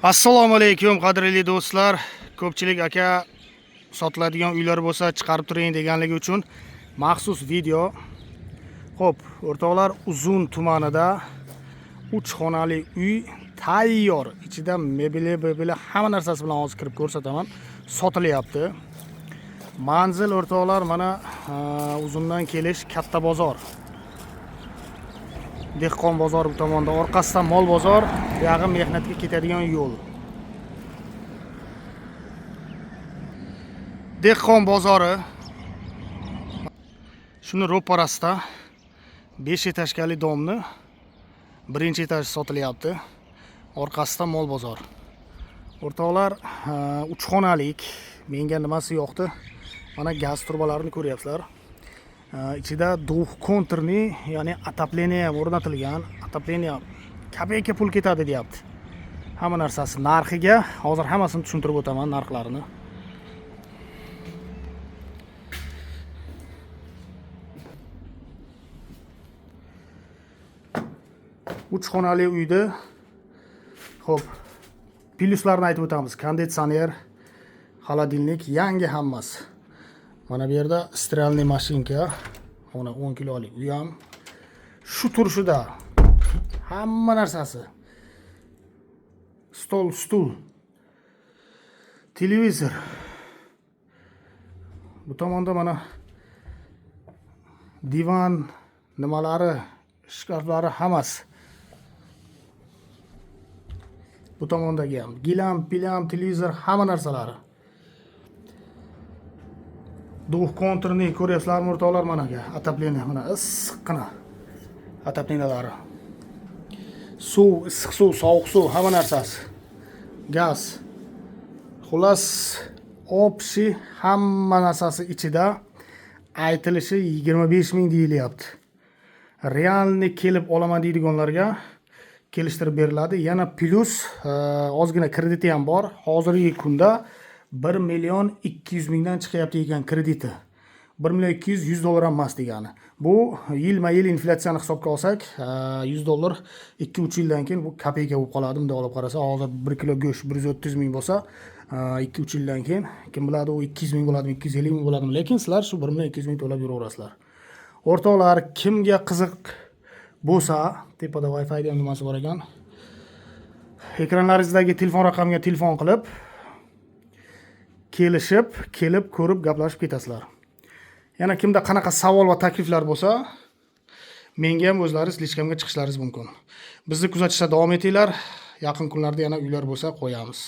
Assalomu alaykum qadrli do'stlar. Ko'pchilik aka sotiladigan uylar bo'lsa chiqarib turing deganligi uchun maxsus video. Xo'p, o'rtoqlar, Uzun tumanida 3 xonali uy tayyor. Ichida mebeli hamma narsasi bilan hozir kirib ko'rsataman. Sotilyapti. Manzil o'rtoqlar mana Uzundan kelish katta bozor. Dehqon bozor bu tomonda, orqasidan mol bozor, buyog'i mehnatga ketadigan yo'l. Dehqon bozori. Shuni ro'parasida 5 etajli domni birinchi etaj sotilyapti. Orqasidan mol bozor. O'rtoqlar, 3 xonalik. Menga nimasi yoqdi? Mana gaz turbalarini ko'ryapsizlar. İçida duh konturni, ya'ni atapleniya o'rnatilgan. Atapleniya kopeyka pul ketadi deyapti. Hamma narsasi narxiga, hozir hammasini tushuntirib o'taman narxlarini. Uch xonali uyda xo'p, plyuslarni aytib o'tamiz. Konditsioner, xolodilnik yangi hammasi. Mana bu yerda strelniy mashinka, mana 10 kilolik uy ham shu turishida. Hamma narsasi. Stol, stul, televizor. Bu tomonda mana divan, nimalari, shkaflari hammasi. Bu tomondagi ham gilam, pilam, televizor, hamma narsalari. Duh konturni ko'ryapsizlarmi o'rtoqlar, mana atapleniya, mana issiqqina atapleniyalar. Suv, issiq suv, sovuq suv, hamma narsasi. Gaz. Xullas, opsi hamma narsasi ichida. Aytilishi 25 ming deyilyapti. Realni kelib olaman deydiganlarga kelishtirib beriladi. Yana plus ozgina krediti ham bor. Hozirgi kunda 1 million 200 mingdan chiqyapti ekan krediti. 1 million 200 $100 ham emas degani. Bu yilma-yil inflyatsiyani hisobga olsak, $100 2-3 yildan keyin bu kopeyka bo'lib qoladi. Bunday olib qarasa, hozir 1 kilo go'sht 130 ming bo'lsa, 2-3 yildan keyin kim biladi u 200 ming bo'ladimi, 250 ming bo'ladimi, lekin sizlar shu 1 million 200 ming to'lab yuraverasizlar. O'rtoqlar, kimga qiziq bo'lsa, tepada Wi-Fi ham nimasi bor ekan. Ekranlaringizdagi telefon raqamiga telefon qilib kelishib, kelib ko'rib gaplashib ketasizlar. Yana kimda qanaqa savol va takliflar bo'lsa, menga ham o'zlaringiz lichkamga chiqishlaringiz mumkin. Bizni kuzatishda davom etinglar. Yaqin kunlarda yana uylar bo'lsa qo'yamiz.